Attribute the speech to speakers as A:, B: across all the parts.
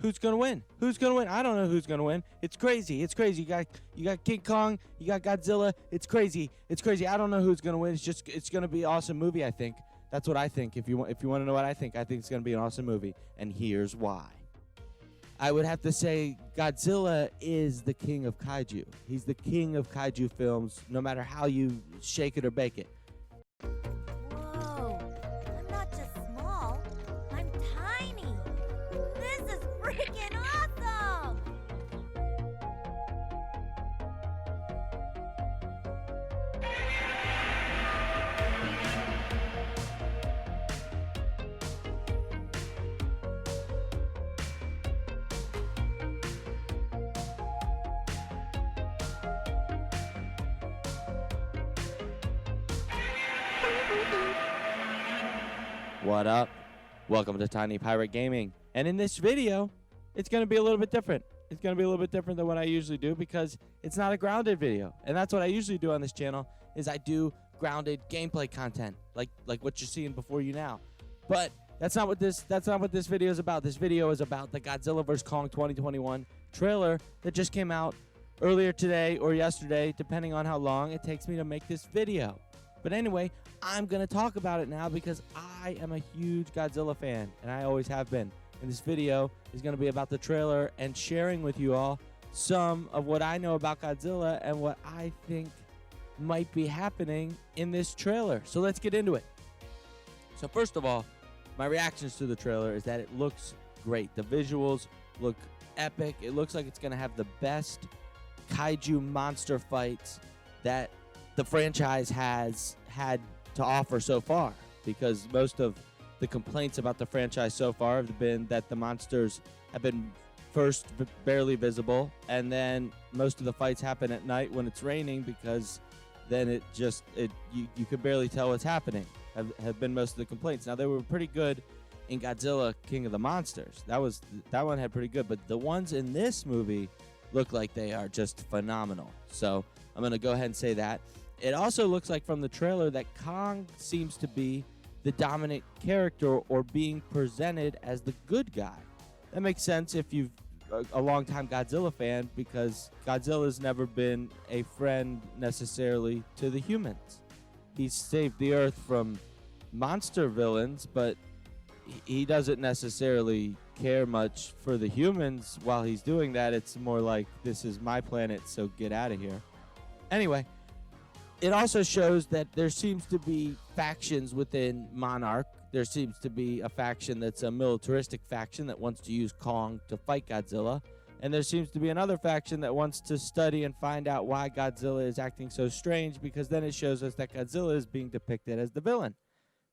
A: who's gonna win? Who's gonna win? I don't know who's gonna win. It's crazy. It's crazy. You got King Kong. You got Godzilla. It's crazy. It's crazy. I don't know who's gonna win. It's gonna be an awesome movie. I think that's what I think. If you want to know what I think it's gonna be an awesome movie, and here's why. I would have to say Godzilla is the king of kaiju. He's the king of kaiju films, no matter how you shake it or bake it.
B: Whoa, I'm not just small, I'm tiny. This is freaking awesome!
A: What up? Welcome to Tiny Pirate Gaming. And in this video, it's going to be a little bit different. It's going to be a little bit different than what I usually do because it's not a grounded video. And that's what I usually do on this channel is I do grounded gameplay content like what you're seeing before you now. But that's not what this video is about. This video is about the Godzilla vs. Kong 2021 trailer that just came out earlier today or yesterday, depending on how long it takes me to make this video. But anyway, I'm going to talk about it now because I am a huge Godzilla fan, and I always have been. And this video is going to be about the trailer and sharing with you all some of what I know about Godzilla and what I think might be happening in this trailer. So let's get into it. So first of all, my reactions to the trailer is that it looks great. The visuals look epic. It looks like it's going to have the best kaiju monster fights that the franchise has had to offer so far, because most of the complaints about the franchise so far have been that the monsters have been first barely visible, and then most of the fights happen at night when it's raining, because then you could barely tell what's happening. Have been most of the complaints. Now, they were pretty good in Godzilla King of the Monsters. That one had pretty good, but the ones in this movie look like they are just phenomenal. So I'm going to go ahead and say that. It also looks like from the trailer that Kong seems to be the dominant character or being presented as the good guy. That makes sense if you've a longtime Godzilla fan, because Godzilla's never been a friend necessarily to the humans. He's saved the Earth from monster villains, but he doesn't necessarily care much for the humans while he's doing that. It's more like, this is my planet, so get out of here. Anyway, it also shows that there seems to be factions within Monarch. There seems to be a faction that's a militaristic faction that wants to use Kong to fight Godzilla. And there seems to be another faction that wants to study and find out why Godzilla is acting so strange, because then it shows us that Godzilla is being depicted as the villain,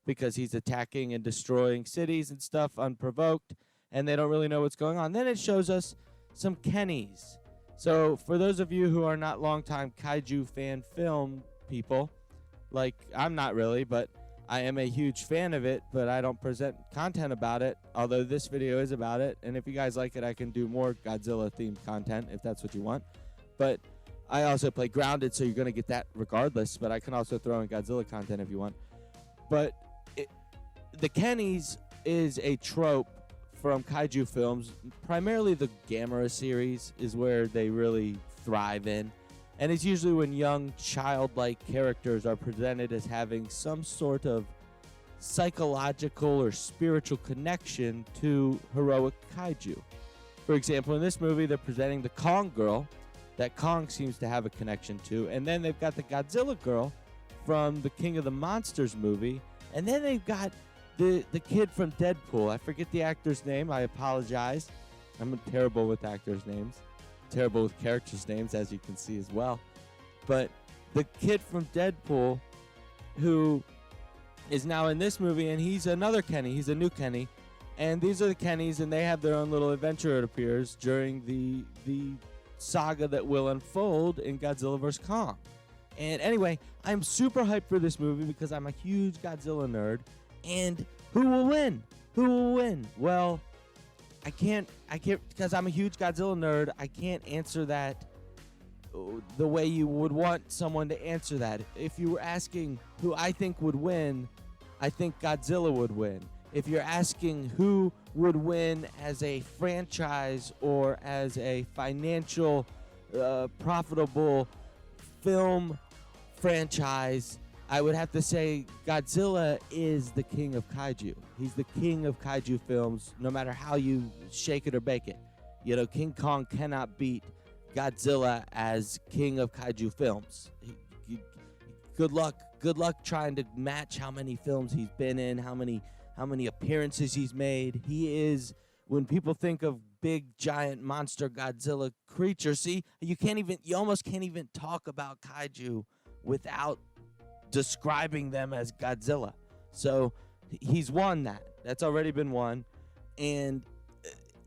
A: because he's attacking and destroying cities and stuff unprovoked, and they don't really know what's going on. Then it shows us some Kennys. So for those of you who are not longtime kaiju fan film people, like I'm not really, but I am a huge fan of it, but I don't present content about it, although this video is about it. And if you guys like it, I can do more Godzilla themed content if that's what you want. But I also play Grounded, so you're going to get that regardless, but I can also throw in Godzilla content if you want. But the Kennys is a trope from kaiju films. Primarily the Gamera series is where they really thrive in. And it's usually when young, childlike characters are presented as having some sort of psychological or spiritual connection to heroic kaiju. For example, in this movie, they're presenting the Kong girl that Kong seems to have a connection to. And then they've got the Godzilla girl from the King of the Monsters movie. And then they've got the kid from Deadpool. I forget the actor's name. I apologize. I'm terrible with actors' names. Terrible with characters' names, as you can see as well. But the kid from Deadpool, who is now in this movie, and he's another Kenny. He's a new Kenny. And these are the Kennys, and they have their own little adventure, it appears, during the saga that will unfold in Godzilla vs. Kong. And anyway, I'm super hyped for this movie because I'm a huge Godzilla nerd. And who will win? Who will win? Well, I can't, because I'm a huge Godzilla nerd, I can't answer that the way you would want someone to answer that. If you were asking who I think would win, I think Godzilla would win. if you're asking who would win as a franchise or as a financial profitable film franchise, I would have to say Godzilla is the king of kaiju. He's the king of kaiju films, no matter how you shake it or bake it. You know, King Kong cannot beat Godzilla as king of kaiju films. Good luck trying to match how many films he's been in, how many appearances he's made. He is, when people think of big giant monster Godzilla creatures, see, you almost can't even talk about kaiju without describing them as Godzilla. So he's won that. That's already been won. And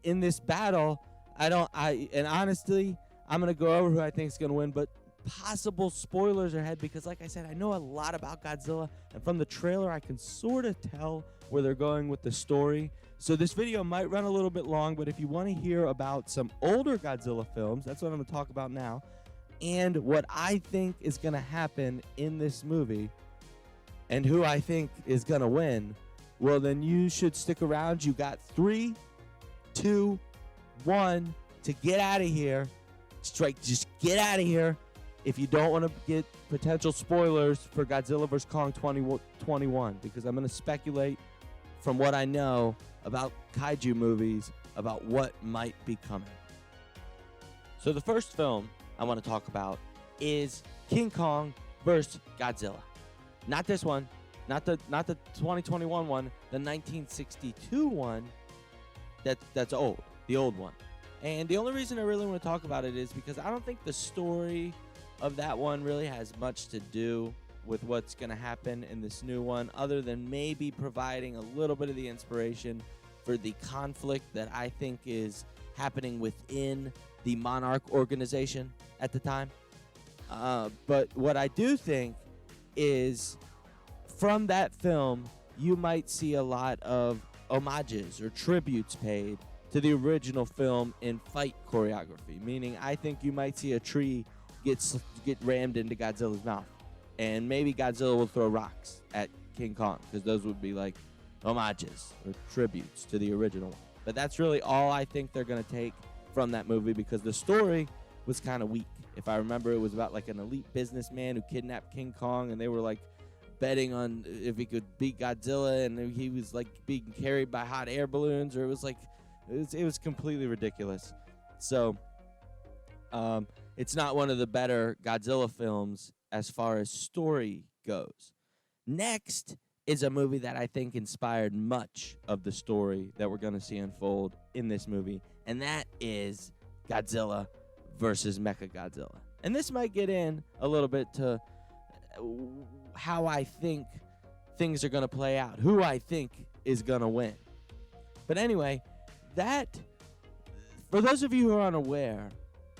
A: in this battle, and honestly, I'm going to go over who I think is going to win, but possible spoilers are ahead because, like I said, I know a lot about Godzilla, and from the trailer, I can sort of tell where they're going with the story. So this video might run a little bit long, but if you want to hear about some older Godzilla films, that's what I'm going to talk about now, and what I think is going to happen in this movie, and who I think is going to win, well, then you should stick around. You got 3, 2, 1 to get out of here. Just get out of here if you don't want to get potential spoilers for Godzilla vs. Kong 2021, because I'm going to speculate from what I know about kaiju movies about what might be coming. So the first film I want to talk about is King Kong vs. Godzilla. Not this one, not the 2021 one, the 1962 one that's old, the old one. And the only reason I really want to talk about it is because I don't think the story of that one really has much to do with what's going to happen in this new one, other than maybe providing a little bit of the inspiration for the conflict that I think is happening within the Monarch organization at the time. But what I do think is from that film, you might see a lot of homages or tributes paid to the original film in fight choreography, meaning I think you might see a tree get rammed into Godzilla's mouth, and maybe Godzilla will throw rocks at King Kong, because those would be like homages or tributes to the original one. But that's really all I think they're going to take from that movie, because the story was kind of weak. If I remember, it was about like an elite businessman who kidnapped King Kong, and they were like betting on if he could beat Godzilla, and he was like being carried by hot air balloons, or it was completely ridiculous. So it's not one of the better Godzilla films as far as story goes. Next is a movie that I think inspired much of the story that we're going to see unfold in this movie, and that is Godzilla versus MechaGodzilla. And this might get in a little bit to how I think things are going to play out, who I think is going to win. But anyway, for those of you who are unaware,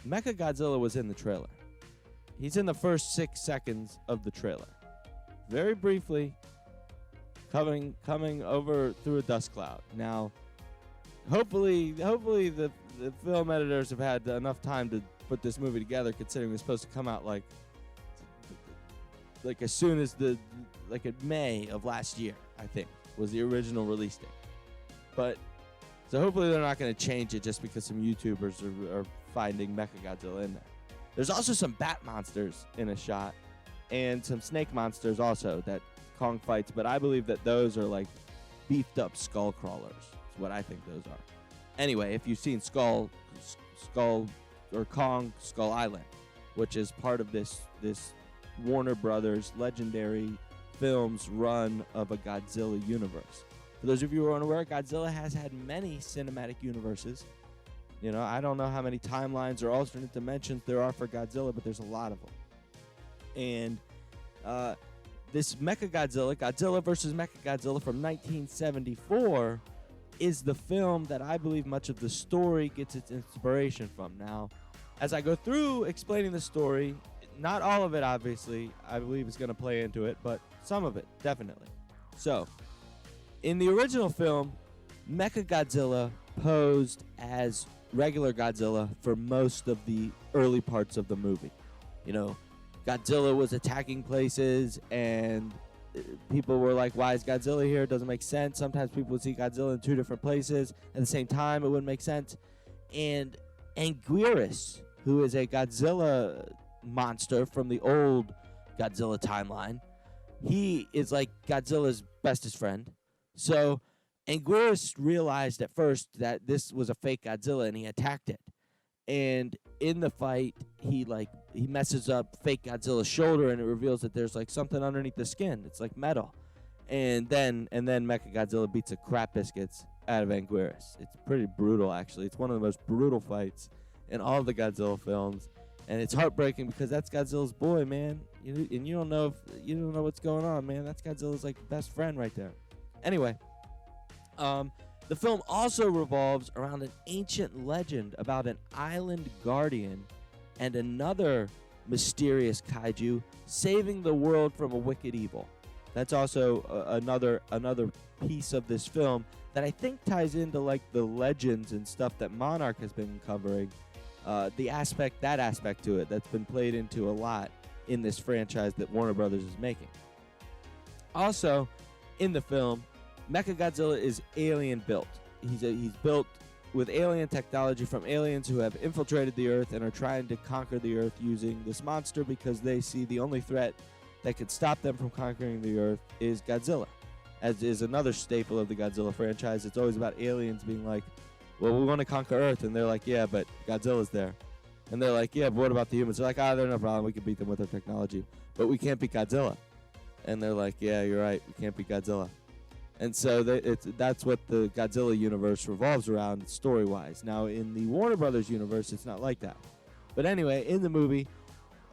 A: MechaGodzilla was in the trailer. He's in the first 6 seconds of the trailer. Very briefly, coming over through a dust cloud. Now, hopefully the film editors have had enough time to put this movie together, considering it was supposed to come out like as soon as in May of last year, I think, was the original release date. But so hopefully they're not going to change it just because some YouTubers are finding MechaGodzilla in there. There's also some bat monsters in a shot, and some snake monsters also that Kong fights, but I believe that those are like beefed up skull crawlers. Is what I think those are. Anyway, if you've seen Kong Skull Island, which is part of this Warner Brothers legendary films run of a Godzilla universe. For those of you who are unaware, Godzilla has had many cinematic universes. You know, I don't know how many timelines or alternate dimensions there are for Godzilla, but there's a lot of them. And this MechaGodzilla, Godzilla vs. MechaGodzilla from 1974, is the film that I believe much of the story gets its inspiration from. Now, as I go through explaining the story, not all of it, obviously, I believe is going to play into it, but some of it, definitely. So, in the original film, MechaGodzilla posed as regular Godzilla for most of the early parts of the movie. You know, Godzilla was attacking places, and people were like, why is Godzilla here? It doesn't make sense. Sometimes people would see Godzilla in 2 different places at the same time. It wouldn't make sense. And Anguirus, who is a Godzilla monster from the old Godzilla timeline, he is like Godzilla's bestest friend. So Anguirus realized at first that this was a fake Godzilla, and he attacked it. And in the fight, he messes up fake Godzilla's shoulder, and it reveals that there's like something underneath the skin. It's like metal. And then MechaGodzilla beats the crap biscuits out of Anguirus. It's pretty brutal, actually. It's one of the most brutal fights in all of the Godzilla films, and it's heartbreaking because that's Godzilla's boy, man. You don't know what's going on, man. That's Godzilla's like best friend right there. Anyway, the film also revolves around an ancient legend about an island guardian and another mysterious kaiju saving the world from a wicked evil. That's also another piece of this film that I think ties into like the legends and stuff that Monarch has been covering. That aspect to it that's been played into a lot in this franchise that Warner Brothers is making. Also, in the film, MechaGodzilla is alien built. He's built with alien technology from aliens who have infiltrated the Earth and are trying to conquer the Earth using this monster because they see the only threat that could stop them from conquering the Earth is Godzilla. As is another staple of the Godzilla franchise, it's always about aliens being like, well, we want to conquer Earth, and they're like, yeah, but Godzilla's there. And they're like, yeah, but what about the humans? They're like, they're no problem, we can beat them with our technology, but we can't beat Godzilla. And they're like, yeah, you're right, we can't beat Godzilla. And so that's what the Godzilla universe revolves around story-wise. Now, in the Warner Brothers universe, it's not like that. But anyway, in the movie,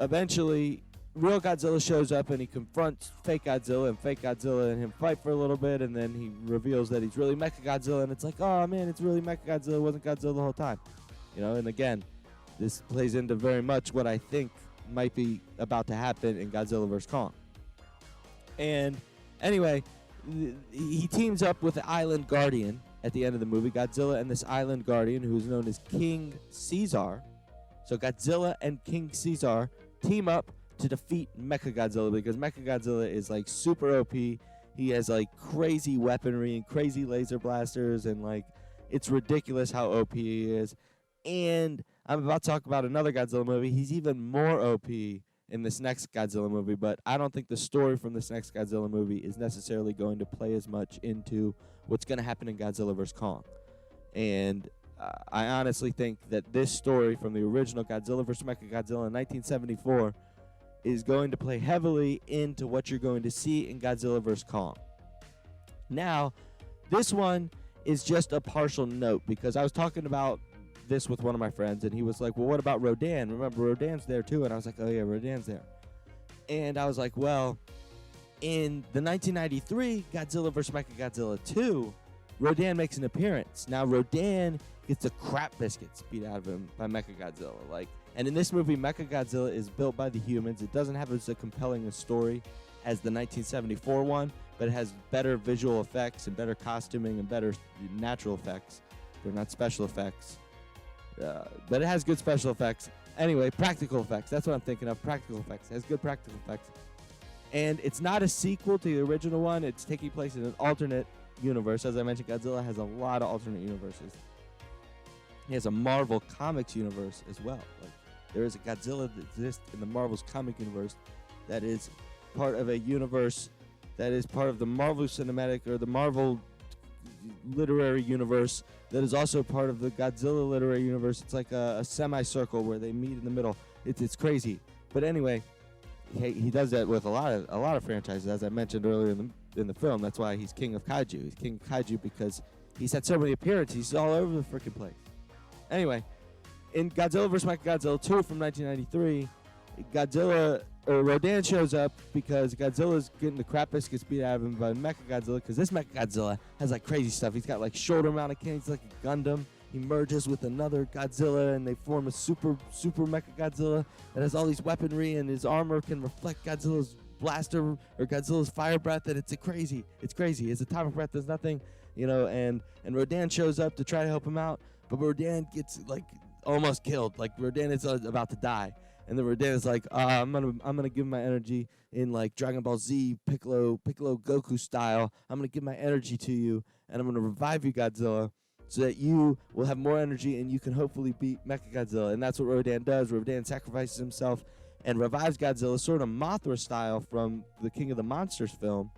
A: eventually, real Godzilla shows up and he confronts fake Godzilla, and fake Godzilla and him fight for a little bit, and then he reveals that he's really MechaGodzilla, and it's like, oh man, it's really MechaGodzilla, it wasn't Godzilla the whole time. And again, this plays into very much what I think might be about to happen in Godzilla vs. Kong. And anyway, he teams up with the Island Guardian at the end of the movie. Godzilla and this Island Guardian, who is known as King Caesar. So Godzilla and King Caesar team up to defeat MechaGodzilla because MechaGodzilla is like super OP. He has like crazy weaponry and crazy laser blasters, and like it's ridiculous how OP he is. And I'm about to talk about another Godzilla movie. He's even more OP in this next Godzilla movie, but I don't think the story from this next Godzilla movie is necessarily going to play as much into what's going to happen in Godzilla vs. Kong. And I honestly think that this story from the original Godzilla vs. MechaGodzilla in 1974 is going to play heavily into what you're going to see in Godzilla vs. Kong. Now, this one is just a partial note because I was talking about this with one of my friends, and he was like, well, what about Rodan? Remember, Rodan's there too. And I was like, oh yeah, Rodan's there. And I was like, well, in the 1993 Godzilla vs. MechaGodzilla 2, Rodan makes an appearance. Now, Rodan gets the crap biscuits beat out of him by MechaGodzilla. And in this movie, MechaGodzilla is built by the humans. It doesn't have as compelling a story as the 1974 one, but it has better visual effects and better costuming and better natural effects. They're not special effects. But it has good special effects. Anyway, practical effects. That's what I'm thinking of. Practical effects. It has good practical effects. And it's not a sequel to the original one. It's taking place in an alternate universe. As I mentioned, Godzilla has a lot of alternate universes. He has a Marvel Comics universe as well. There is a Godzilla that exists in the Marvel's comic universe that is part of a universe that is part of the Marvel Cinematic or the Marvel literary universe that is also part of the Godzilla literary universe. It's like a semicircle where they meet in the middle. It's crazy. But anyway, he does that with a lot of franchises, as I mentioned earlier in the film. That's why he's king of kaiju. He's king of kaiju because he's had so many appearances. He's all over the freaking place. Anyway, in Godzilla vs. MechaGodzilla 2 from 1993, Rodan shows up because Godzilla's getting the crap biscuits beat out of him by MechaGodzilla, because this MechaGodzilla has like crazy stuff. He's got like shoulder mounted cannons like a Gundam. He merges with another Godzilla and they form a super MechaGodzilla that has all these weaponry, and his armor can reflect Godzilla's blaster or Godzilla's fire breath, and it's crazy. His atomic breath does nothing, and Rodan shows up to try to help him out, but Rodan gets like almost killed. Like Rodan is about to die. And then Rodan's like, I'm gonna give my energy in like Dragon Ball Z Piccolo Goku style. I'm gonna give my energy to you, and I'm gonna revive you, Godzilla, so that you will have more energy and you can hopefully beat MechaGodzilla. And that's what Rodan does. Rodan sacrifices himself and revives Godzilla, sort of Mothra style from the King of the Monsters film.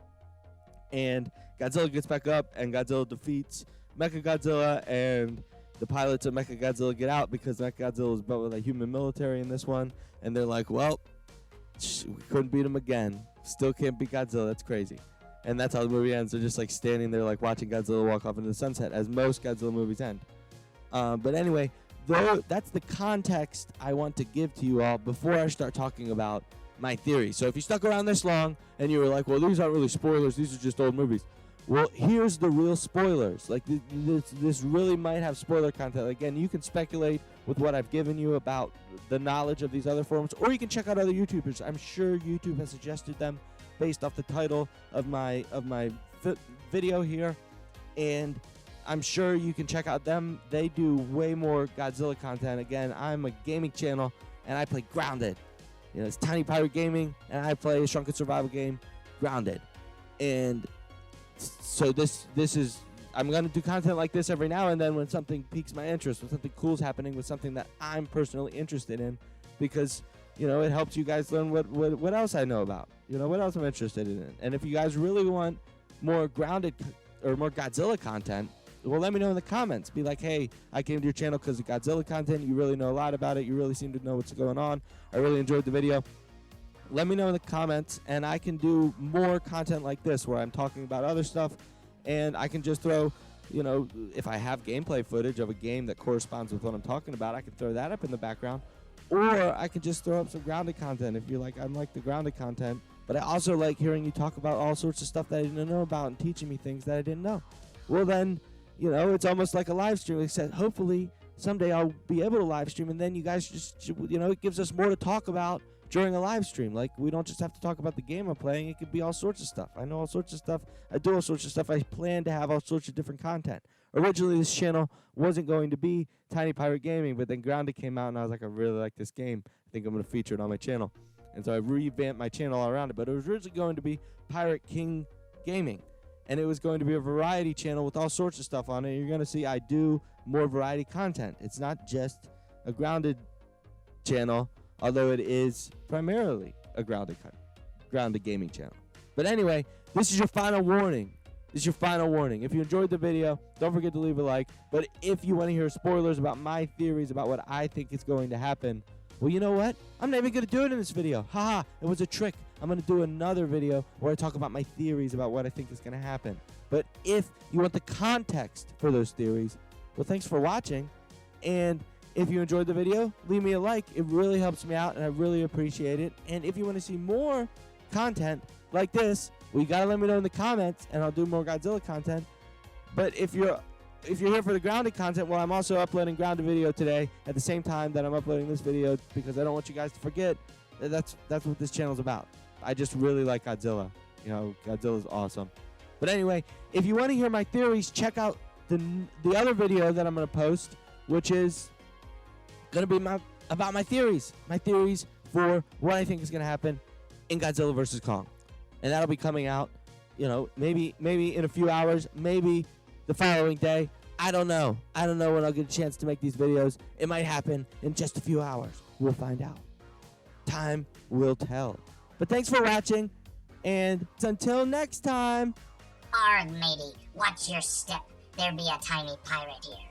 A: And Godzilla gets back up, and Godzilla defeats MechaGodzilla, and the pilots of MechaGodzilla get out because MechaGodzilla is built with a human military in this one. And they're like, well, we couldn't beat him again. Still can't beat Godzilla. That's crazy. And that's how the movie ends. They're just like standing there like watching Godzilla walk off into the sunset, as most Godzilla movies end. But anyway, that's the context I want to give to you all before I start talking about my theory. So if you stuck around this long and you were like, well, these aren't really spoilers, these are just old movies. Well, here's the real spoilers. Like, this really might have spoiler content. Again, you can speculate with what I've given you about the knowledge of these other forums, or you can check out other YouTubers. I'm sure YouTube has suggested them based off the title of my video here, and I'm sure you can check out them. They do way more Godzilla content. Again, I'm a gaming channel, and I play Grounded. You know, it's Tiny Pirate Gaming, and I play a Shrunken Survival game, Grounded. And so this is, I'm going to do content like this every now and then when something piques my interest, when something cool is happening, with something that I'm personally interested in, because, you know, it helps you guys learn what else I know about, you know, what else I'm interested in. And if you guys really want more Grounded or more Godzilla content, well, let me know in the comments. Be like, hey, I came to your channel because of Godzilla content. You really know a lot about it. You really seem to know what's going on. I really enjoyed the video. Let me know in the comments, and I can do more content like this where I'm talking about other stuff, and I can just throw, you know, if I have gameplay footage of a game that corresponds with what I'm talking about, I can throw that up in the background, or I can just throw up some Grounded content if you like. I like the Grounded content, but I also like hearing you talk about all sorts of stuff that I didn't know about and teaching me things that I didn't know. Well, then, you know, it's almost like a live stream. Except hopefully someday I'll be able to live stream, and then you guys just, you know, it gives us more to talk about during a live stream. Like, we don't just have to talk about the game I'm playing. It could be all sorts of stuff. I know all sorts of stuff. I do all sorts of stuff. I plan to have all sorts of different content. Originally, this channel wasn't going to be Tiny Pirate Gaming, but then Grounded came out, and I was like, I really like this game. I think I'm going to feature it on my channel. And so I revamped my channel all around it. But it was originally going to be Pirate King Gaming. And it was going to be a variety channel with all sorts of stuff on it. You're going to see I do more variety content. It's not just a Grounded channel, although it is primarily a Grounded gaming channel. But anyway, this is your final warning. This is your final warning. If you enjoyed the video, don't forget to leave a like. But if you want to hear spoilers about my theories about what I think is going to happen, well, you know what? I'm not even going to do it in this video. Haha, it was a trick. I'm going to do another video where I talk about my theories about what I think is going to happen. But if you want the context for those theories, well, thanks for watching. And if you enjoyed the video, leave me a like. It really helps me out, and I really appreciate it. And if you want to see more content like this, well, you got to let me know in the comments, and I'll do more Godzilla content. But if you're here for the Grounded content, well, I'm also uploading Grounded video today at the same time that I'm uploading this video, because I don't want you guys to forget that that's what this channel's about. I just really like Godzilla. You know, Godzilla's awesome. But anyway, if you want to hear my theories, check out the other video that I'm going to post, which is going to be about my theories for what I think is going to happen in Godzilla vs. Kong. And that'll be coming out, you know, maybe in a few hours, maybe the following day. I don't know. I don't know when I'll get a chance to make these videos. It might happen in just a few hours. We'll find out. Time will tell. But thanks for watching, and until next time.
C: Arg, matey, watch your step. There be a tiny pirate here.